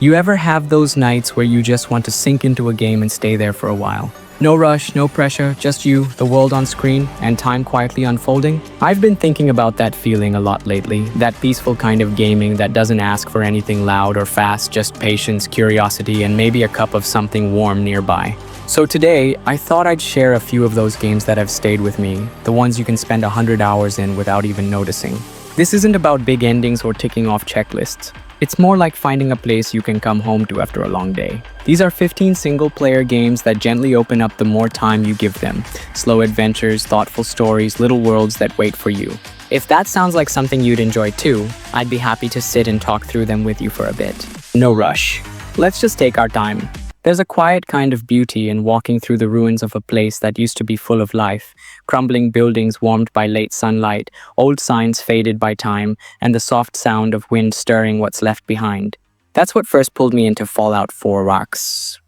You ever have those nights where you just want to sink into a game and stay there for a while? No rush, no pressure, just you, the world on screen, and time quietly unfolding? I've been thinking about that feeling a lot lately, that peaceful kind of gaming that doesn't ask for anything loud or fast, just patience, curiosity, and maybe a cup of something warm nearby. So today, I thought I'd share a few of those games that have stayed with me, the ones you can spend 100 hours in without even noticing. This isn't about big endings or ticking off checklists. It's more like finding a place you can come home to after a long day. These are 15 single-player games that gently open up the more time you give them. Slow adventures, thoughtful stories, little worlds that wait for you. If that sounds like something you'd enjoy too, I'd be happy to sit and talk through them with you for a bit. No rush. Let's just take our time. There's a quiet kind of beauty in walking through the ruins of a place that used to be full of life. Crumbling buildings warmed by late sunlight, old signs faded by time, and the soft sound of wind stirring what's left behind. That's what first pulled me into Fallout 4 rocks.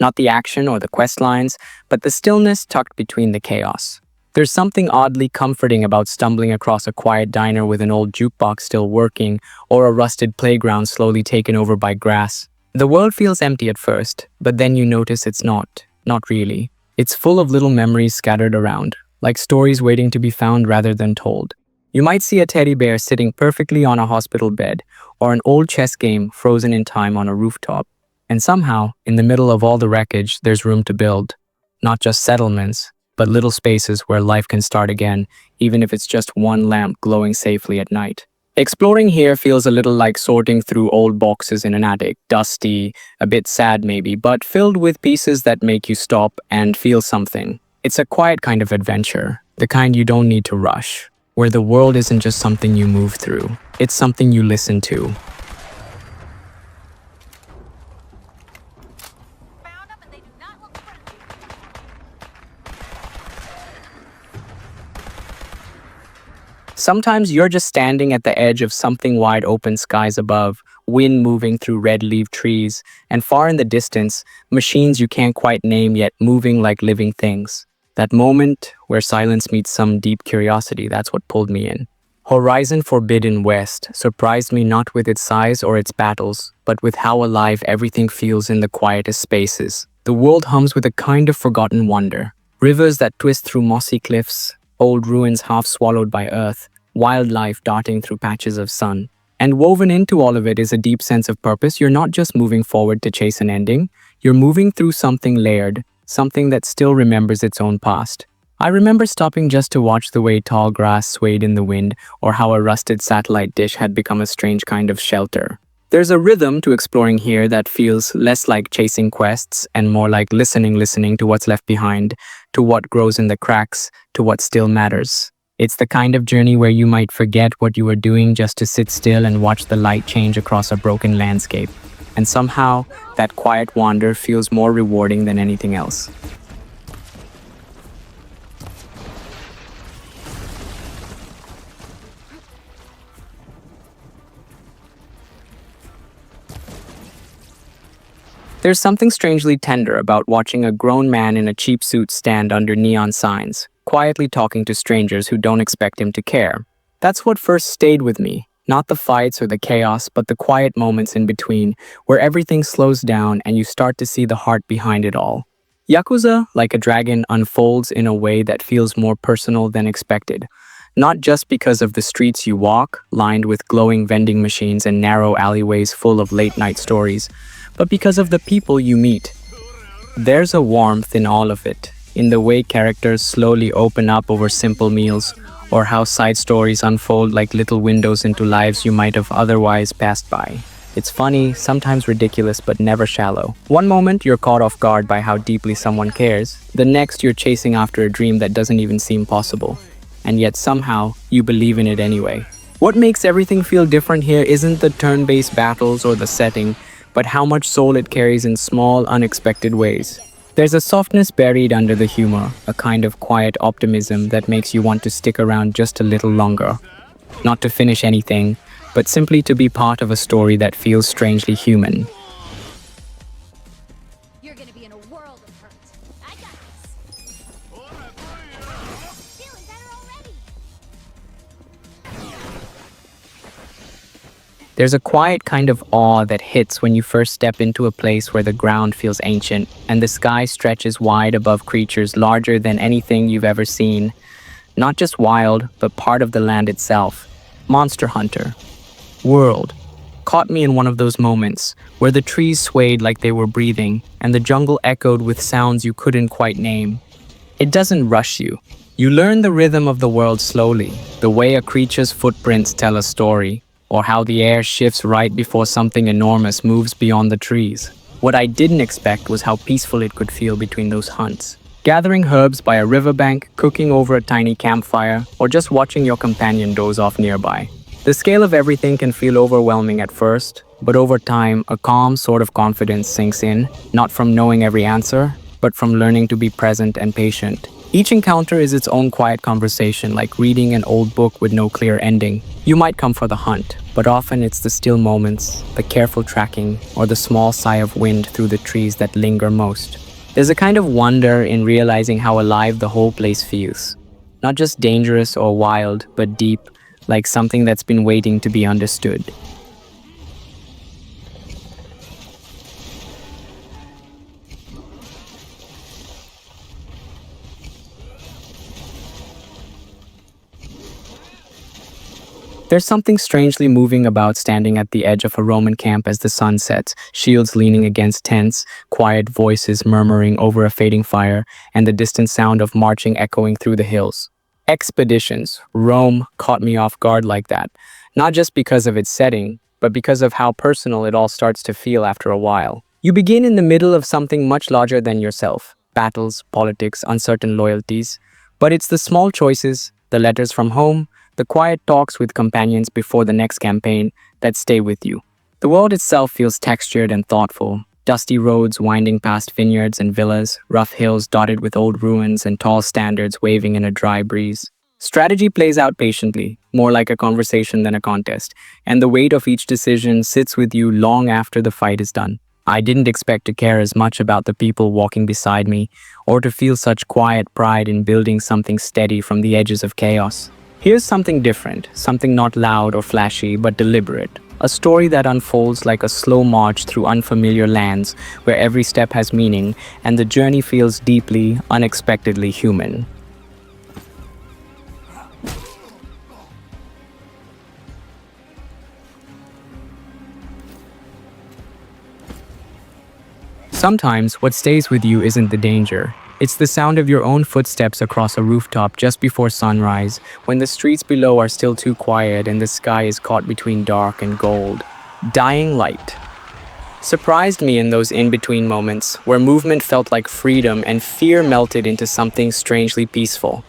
Not the action or the quest lines, but the stillness tucked between the chaos. There's something oddly comforting about stumbling across a quiet diner with an old jukebox still working, or a rusted playground slowly taken over by grass. The world feels empty at first, but then you notice it's not really. It's full of little memories scattered around, like stories waiting to be found rather than told. You might see a teddy bear sitting perfectly on a hospital bed, or an old chess game frozen in time on a rooftop. And somehow, in the middle of all the wreckage, there's room to build. Not just settlements, but little spaces where life can start again, even if it's just one lamp glowing safely at night. Exploring here feels a little like sorting through old boxes in an attic, dusty, a bit sad maybe, but filled with pieces that make you stop and feel something. It's a quiet kind of adventure, the kind you don't need to rush, where the world isn't just something you move through, it's something you listen to. Sometimes you're just standing at the edge of something wide open skies above, wind moving through red-leaved trees, and far in the distance, machines you can't quite name yet moving like living things. That moment where silence meets some deep curiosity, that's what pulled me in. Horizon Forbidden West surprised me not with its size or its battles, but with how alive everything feels in the quietest spaces. The world hums with a kind of forgotten wonder. Rivers that twist through mossy cliffs, old ruins half swallowed by earth, wildlife darting through patches of sun. And woven into all of it is a deep sense of purpose. You're not just moving forward to chase an ending, you're moving through something layered, something that still remembers its own past. I remember stopping just to watch the way tall grass swayed in the wind, or how a rusted satellite dish had become a strange kind of shelter. There's a rhythm to exploring here that feels less like chasing quests and more like listening to what's left behind, to what grows in the cracks, to what still matters. It's the kind of journey where you might forget what you were doing just to sit still and watch the light change across a broken landscape. And somehow, that quiet wander feels more rewarding than anything else. There's something strangely tender about watching a grown man in a cheap suit stand under neon signs, quietly talking to strangers who don't expect him to care. That's what first stayed with me, not the fights or the chaos, but the quiet moments in between, where everything slows down and you start to see the heart behind it all. Yakuza, like a dragon, unfolds in a way that feels more personal than expected. Not just because of the streets you walk, lined with glowing vending machines and narrow alleyways full of late-night stories, but because of the people you meet. There's a warmth in all of it, in the way characters slowly open up over simple meals, or how side stories unfold like little windows into lives you might have otherwise passed by. It's funny, sometimes ridiculous, but never shallow. One moment you're caught off guard by how deeply someone cares, the next you're chasing after a dream that doesn't even seem possible. And yet somehow, you believe in it anyway. What makes everything feel different here isn't the turn-based battles or the setting, but how much soul it carries in small, unexpected ways. There's a softness buried under the humor, a kind of quiet optimism that makes you want to stick around just a little longer. Not to finish anything, but simply to be part of a story that feels strangely human. You're gonna be in a world of hurt. I got this. Feeling better already. There's a quiet kind of awe that hits when you first step into a place where the ground feels ancient and the sky stretches wide above creatures larger than anything you've ever seen. Not just wild, but part of the land itself. Monster Hunter World caught me in one of those moments where the trees swayed like they were breathing and the jungle echoed with sounds you couldn't quite name. It doesn't rush you. You learn the rhythm of the world slowly, the way a creature's footprints tell a story, or how the air shifts right before something enormous moves beyond the trees. What I didn't expect was how peaceful it could feel between those hunts. Gathering herbs by a riverbank, cooking over a tiny campfire, or just watching your companion doze off nearby. The scale of everything can feel overwhelming at first, but over time, a calm sort of confidence sinks in, not from knowing every answer, but from learning to be present and patient. Each encounter is its own quiet conversation, like reading an old book with no clear ending. You might come for the hunt, but often it's the still moments, the careful tracking, or the small sigh of wind through the trees that linger most. There's a kind of wonder in realizing how alive the whole place feels. Not just dangerous or wild, but deep, like something that's been waiting to be understood. There's something strangely moving about standing at the edge of a Roman camp as the sun sets, shields leaning against tents, quiet voices murmuring over a fading fire, and the distant sound of marching echoing through the hills. Expeditions, Rome caught me off guard like that, not just because of its setting, but because of how personal it all starts to feel after a while. You begin in the middle of something much larger than yourself, battles, politics, uncertain loyalties, but it's the small choices, the letters from home, the quiet talks with companions before the next campaign that stay with you. The world itself feels textured and thoughtful. Dusty roads winding past vineyards and villas, rough hills dotted with old ruins and tall standards waving in a dry breeze. Strategy plays out patiently, more like a conversation than a contest, and the weight of each decision sits with you long after the fight is done. I didn't expect to care as much about the people walking beside me, or to feel such quiet pride in building something steady from the edges of chaos. Here's something different, something not loud or flashy, but deliberate. A story that unfolds like a slow march through unfamiliar lands, where every step has meaning, and the journey feels deeply, unexpectedly human. Sometimes, what stays with you isn't the danger. It's the sound of your own footsteps across a rooftop just before sunrise, when the streets below are still too quiet and the sky is caught between dark and gold. Dying light surprised me in those in-between moments, where movement felt like freedom and fear melted into something strangely peaceful.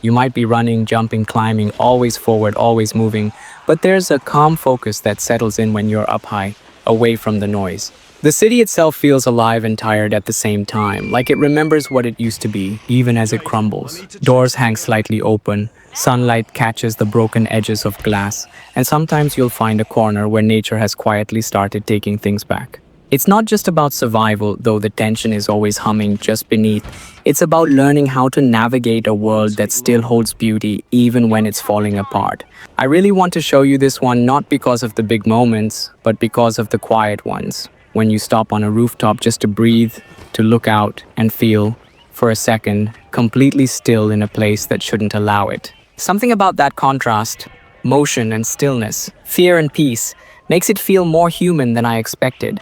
You might be running, jumping, climbing, always forward, always moving, but there's a calm focus that settles in when you're up high, away from the noise. The city itself feels alive and tired at the same time, like it remembers what it used to be, even as it crumbles. Doors hang slightly open, sunlight catches the broken edges of glass, and sometimes you'll find a corner where nature has quietly started taking things back. It's not just about survival, though the tension is always humming just beneath. It's about learning how to navigate a world that still holds beauty even when it's falling apart. I really want to show you this one not because of the big moments, but because of the quiet ones. When you stop on a rooftop just to breathe, to look out and feel, for a second, completely still in a place that shouldn't allow it. Something about that contrast, motion and stillness, fear and peace, makes it feel more human than I expected.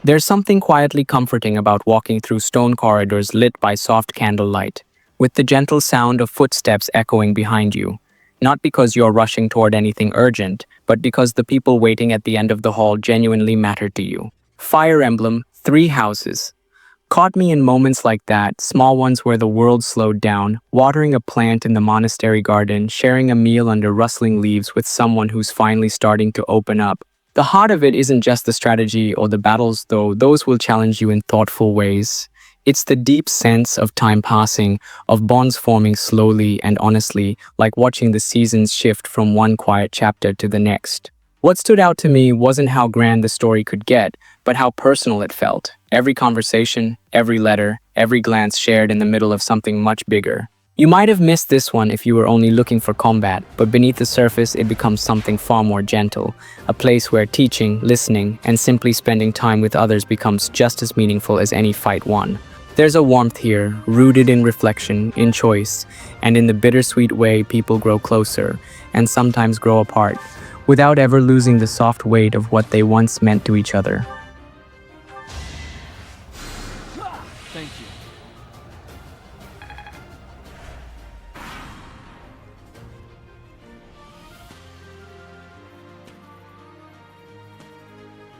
There's something quietly comforting about walking through stone corridors lit by soft candlelight, with the gentle sound of footsteps echoing behind you. Not because you're rushing toward anything urgent, but because the people waiting at the end of the hall genuinely matter to you. Fire Emblem, 3 houses. Caught me in moments like that, small ones where the world slowed down, watering a plant in the monastery garden, sharing a meal under rustling leaves with someone who's finally starting to open up. The heart of it isn't just the strategy or the battles, though those will challenge you in thoughtful ways. It's the deep sense of time passing, of bonds forming slowly and honestly, like watching the seasons shift from one quiet chapter to the next. What stood out to me wasn't how grand the story could get, but how personal it felt. Every conversation, every letter, every glance shared in the middle of something much bigger. You might have missed this one if you were only looking for combat, but beneath the surface it becomes something far more gentle, a place where teaching, listening, and simply spending time with others becomes just as meaningful as any fight won. There's a warmth here, rooted in reflection, in choice, and in the bittersweet way people grow closer, and sometimes grow apart, without ever losing the soft weight of what they once meant to each other. Thank you.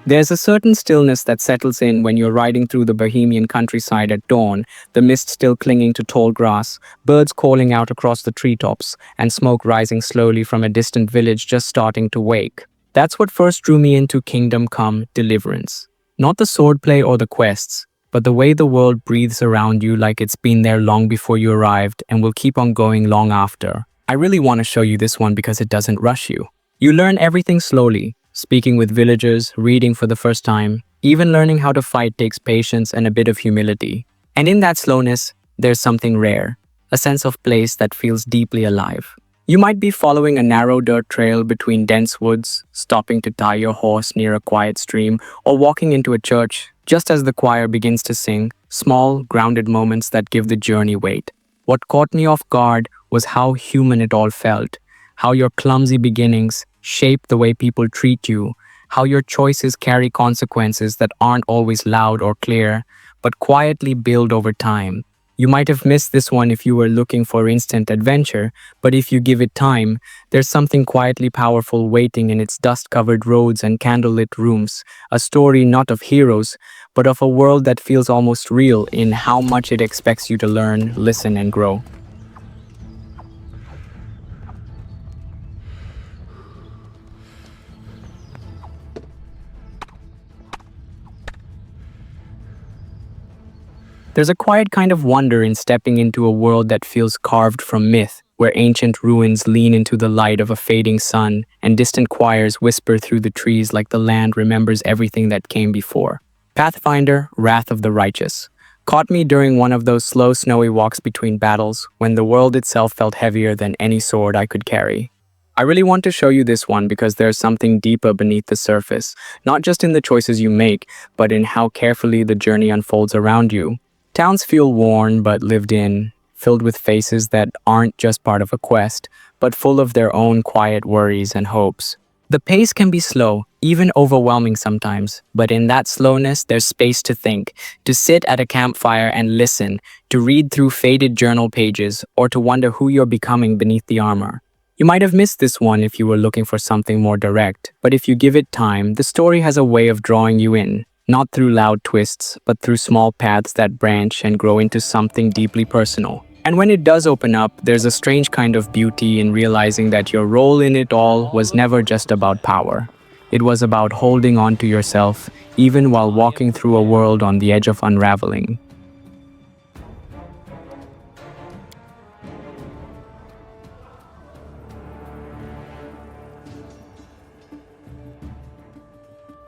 There's a certain stillness that settles in when you're riding through the Bohemian countryside at dawn, the mist still clinging to tall grass, birds calling out across the treetops, and smoke rising slowly from a distant village just starting to wake. That's what first drew me into Kingdom Come: Deliverance. Not the swordplay or the quests, but the way the world breathes around you like it's been there long before you arrived and will keep on going long after. I really want to show you this one because it doesn't rush you. You learn everything slowly. Speaking with villagers, reading for the first time, even learning how to fight takes patience and a bit of humility. And in that slowness, there's something rare, a sense of place that feels deeply alive. You might be following a narrow dirt trail between dense woods, stopping to tie your horse near a quiet stream, or walking into a church just as the choir begins to sing, small, grounded moments that give the journey weight. What caught me off guard was how human it all felt, how your clumsy beginnings shape the way people treat you, how your choices carry consequences that aren't always loud or clear, but quietly build over time. You might have missed this one if you were looking for instant adventure, but if you give it time, there's something quietly powerful waiting in its dust-covered roads and candlelit rooms, a story not of heroes, but of a world that feels almost real in how much it expects you to learn, listen, and grow. There's a quiet kind of wonder in stepping into a world that feels carved from myth, where ancient ruins lean into the light of a fading sun, and distant choirs whisper through the trees like the land remembers everything that came before. Pathfinder, Wrath of the Righteous, caught me during one of those slow, snowy walks between battles, when the world itself felt heavier than any sword I could carry. I really want to show you this one because there's something deeper beneath the surface, not just in the choices you make, but in how carefully the journey unfolds around you. Towns feel worn but lived in, filled with faces that aren't just part of a quest, but full of their own quiet worries and hopes. The pace can be slow, even overwhelming sometimes, but in that slowness there's space to think, to sit at a campfire and listen, to read through faded journal pages, or to wonder who you're becoming beneath the armor. You might have missed this one if you were looking for something more direct, but if you give it time, the story has a way of drawing you in. Not through loud twists, but through small paths that branch and grow into something deeply personal. And when it does open up, there's a strange kind of beauty in realizing that your role in it all was never just about power. It was about holding on to yourself, even while walking through a world on the edge of unraveling.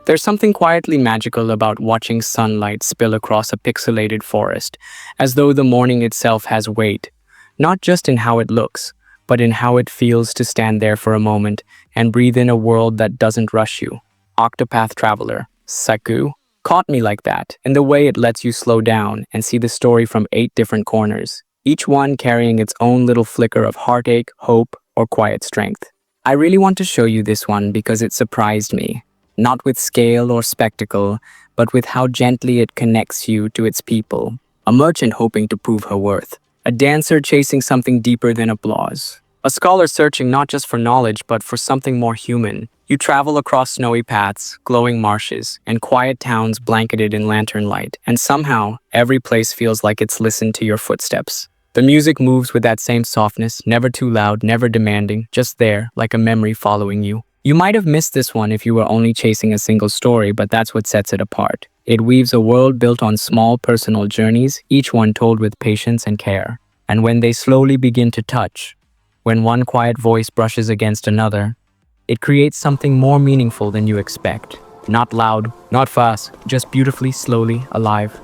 There's something quietly magical about watching sunlight spill across a pixelated forest, as though the morning itself has weight, not just in how it looks, but in how it feels to stand there for a moment and breathe in a world that doesn't rush you. Octopath Traveler II caught me like that, in the way it lets you slow down and see the story from 8 different corners, each one carrying its own little flicker of heartache, hope, or quiet strength. I really want to show you this one because it surprised me. Not with scale or spectacle, but with how gently it connects you to its people. A merchant hoping to prove her worth. A dancer chasing something deeper than applause. A scholar searching not just for knowledge, but for something more human. You travel across snowy paths, glowing marshes, and quiet towns blanketed in lantern light, and somehow, every place feels like it's listened to your footsteps. The music moves with that same softness, never too loud, never demanding, just there, like a memory following you. You might have missed this one if you were only chasing a single story, but that's what sets it apart. It weaves a world built on small personal journeys, each one told with patience and care. And when they slowly begin to touch, when one quiet voice brushes against another, it creates something more meaningful than you expect. Not loud, not fast, just beautifully, slowly, alive.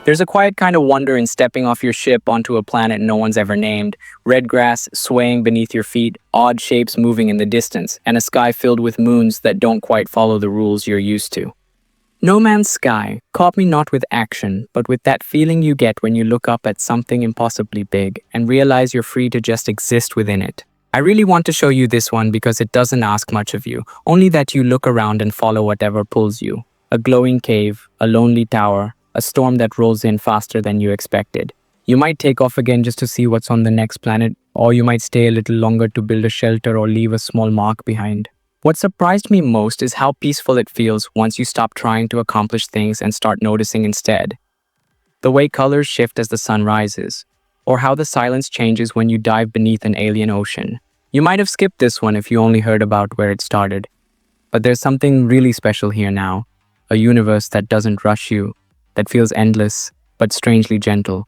There's a quiet kind of wonder in stepping off your ship onto a planet no one's ever named, red grass swaying beneath your feet, odd shapes moving in the distance, and a sky filled with moons that don't quite follow the rules you're used to. No Man's Sky caught me not with action, but with that feeling you get when you look up at something impossibly big and realize you're free to just exist within it. I really want to show you this one because it doesn't ask much of you, only that you look around and follow whatever pulls you. A glowing cave, a lonely tower, a storm that rolls in faster than you expected. You might take off again just to see what's on the next planet, or you might stay a little longer to build a shelter or leave a small mark behind. What surprised me most is how peaceful it feels once you stop trying to accomplish things and start noticing instead. The way colors shift as the sun rises, or how the silence changes when you dive beneath an alien ocean. You might have skipped this one if you only heard about where it started. But there's something really special here now, a universe that doesn't rush you, that feels endless, but strangely gentle,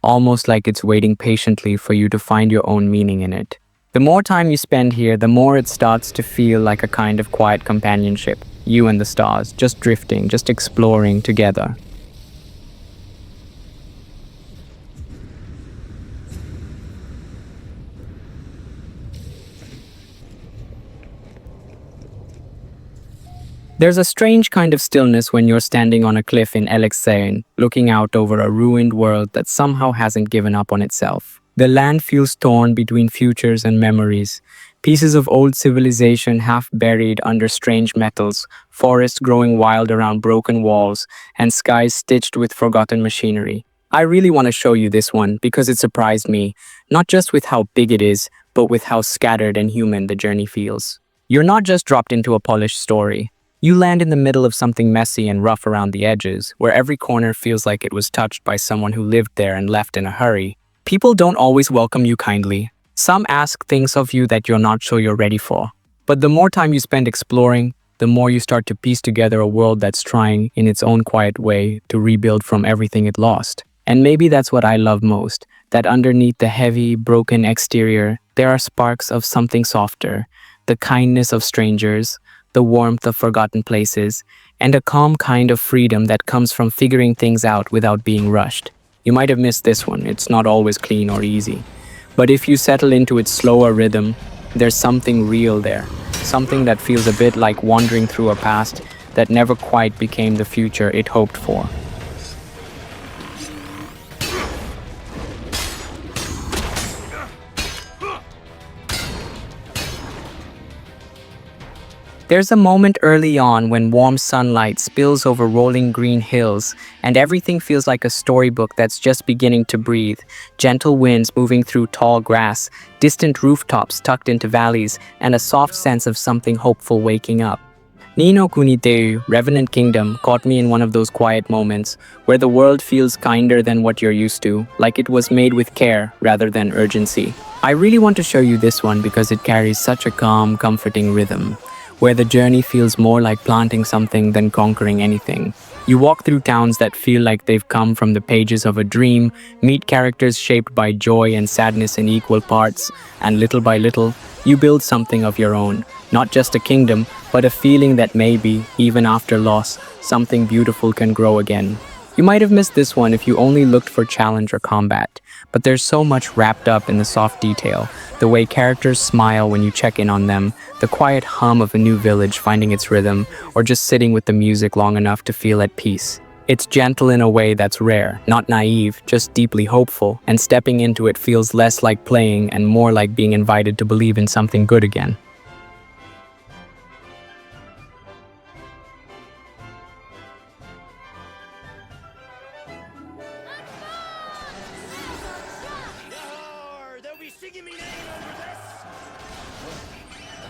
almost like it's waiting patiently for you to find your own meaning in it. The more time you spend here, the more it starts to feel like a kind of quiet companionship, you and the stars, just drifting, just exploring together. There's a strange kind of stillness when you're standing on a cliff in Elex II, looking out over a ruined world that somehow hasn't given up on itself. The land feels torn between futures and memories, pieces of old civilization half buried under strange metals, forests growing wild around broken walls, and skies stitched with forgotten machinery. I really want to show you this one because it surprised me, not just with how big it is, but with how scattered and human the journey feels. You're not just dropped into a polished story. You land in the middle of something messy and rough around the edges, where every corner feels like it was touched by someone who lived there and left in a hurry. People don't always welcome you kindly. Some ask things of you that you're not sure you're ready for. But the more time you spend exploring, the more you start to piece together a world that's trying, in its own quiet way, to rebuild from everything it lost. And maybe that's what I love most, that underneath the heavy, broken exterior, there are sparks of something softer, the kindness of strangers, the warmth of forgotten places, and a calm kind of freedom that comes from figuring things out without being rushed. You might have missed this one, it's not always clean or easy. But if you settle into its slower rhythm, there's something real there. Something that feels a bit like wandering through a past that never quite became the future it hoped for. There's a moment early on when warm sunlight spills over rolling green hills and everything feels like a storybook that's just beginning to breathe. Gentle winds moving through tall grass, distant rooftops tucked into valleys, and a soft sense of something hopeful waking up. Ni no Kuni, Revenant Kingdom, caught me in one of those quiet moments where the world feels kinder than what you're used to, like it was made with care rather than urgency. I really want to show you this one because it carries such a calm, comforting rhythm, where the journey feels more like planting something than conquering anything. You walk through towns that feel like they've come from the pages of a dream, meet characters shaped by joy and sadness in equal parts, and little by little, you build something of your own. Not just a kingdom, but a feeling that maybe, even after loss, something beautiful can grow again. You might have missed this one if you only looked for challenge or combat, but there's so much wrapped up in the soft detail, the way characters smile when you check in on them, the quiet hum of a new village finding its rhythm, or just sitting with the music long enough to feel at peace. It's gentle in a way that's rare, not naive, just deeply hopeful, and stepping into it feels less like playing and more like being invited to believe in something good again.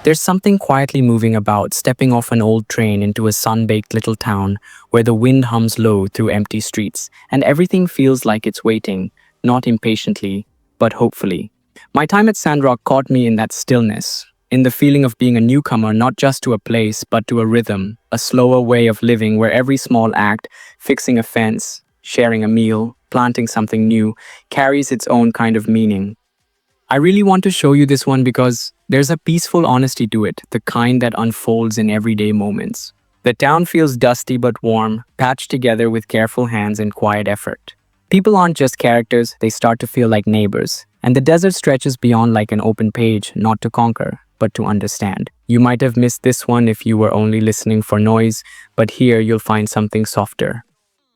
There's something quietly moving about stepping off an old train into a sun-baked little town where the wind hums low through empty streets and everything feels like it's waiting, not impatiently, but hopefully. My time at Sandrock caught me in that stillness, in the feeling of being a newcomer not just to a place, but to a rhythm, a slower way of living where every small act, fixing a fence, sharing a meal, planting something new, carries its own kind of meaning. I really want to show you this one because there's a peaceful honesty to it, the kind that unfolds in everyday moments. The town feels dusty but warm, patched together with careful hands and quiet effort. People aren't just characters, they start to feel like neighbors. And the desert stretches beyond like an open page, not to conquer, but to understand. You might have missed this one if you were only listening for noise, but here you'll find something softer.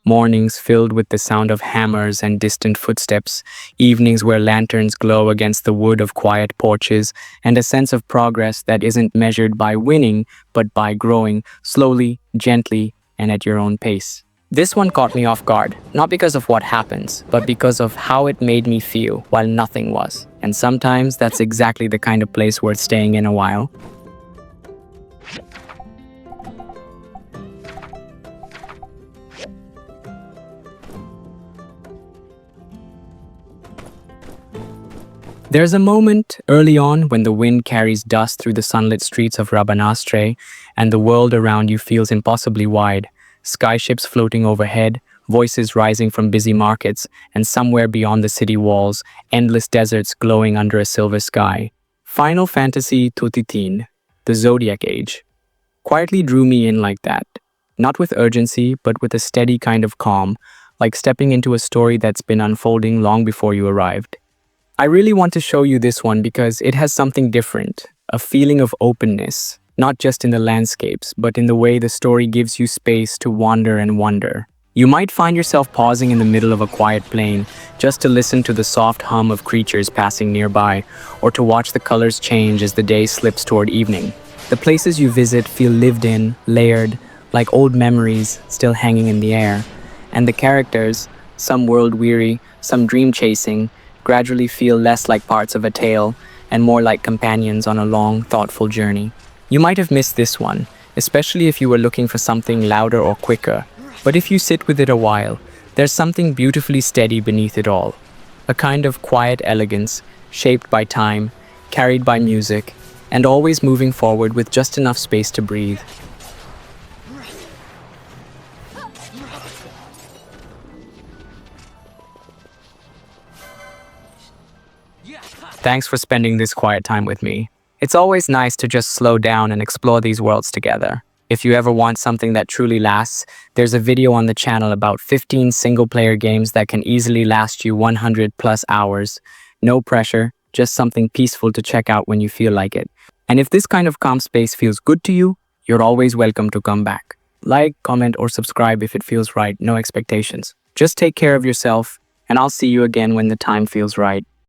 Mornings filled with the sound of hammers and distant footsteps, evenings where lanterns glow against the wood of quiet porches, and a sense of progress that isn't measured by winning, but by growing, slowly, gently, and at your own pace. This one caught me off guard, not because of what happens, but because of how it made me feel while nothing was. And sometimes that's exactly the kind of place worth staying in a while. There's a moment early on when the wind carries dust through the sunlit streets of Rabanastre and the world around you feels impossibly wide. Skyships floating overhead, voices rising from busy markets, and somewhere beyond the city walls, endless deserts glowing under a silver sky. Final Fantasy Tutitin, the Zodiac Age, quietly drew me in like that. Not with urgency, but with a steady kind of calm, like stepping into a story that's been unfolding long before you arrived. I really want to show you this one because it has something different, a feeling of openness, not just in the landscapes, but in the way the story gives you space to wander and wonder. You might find yourself pausing in the middle of a quiet plain just to listen to the soft hum of creatures passing nearby, or to watch the colors change as the day slips toward evening. The places you visit feel lived in, layered, like old memories still hanging in the air. And the characters, some world-weary, some dream-chasing, gradually feel less like parts of a tale and more like companions on a long, thoughtful journey. You might have missed this one, especially if you were looking for something louder or quicker, but if you sit with it a while, there's something beautifully steady beneath it all. A kind of quiet elegance, shaped by time, carried by music, and always moving forward with just enough space to breathe. Thanks for spending this quiet time with me. It's always nice to just slow down and explore these worlds together. If you ever want something that truly lasts, there's a video on the channel about 15 single-player games that can easily last you 100 plus hours. No pressure, just something peaceful to check out when you feel like it. And if this kind of calm space feels good to you, you're always welcome to come back. Like, comment, or subscribe if it feels right, no expectations. Just take care of yourself, and I'll see you again when the time feels right.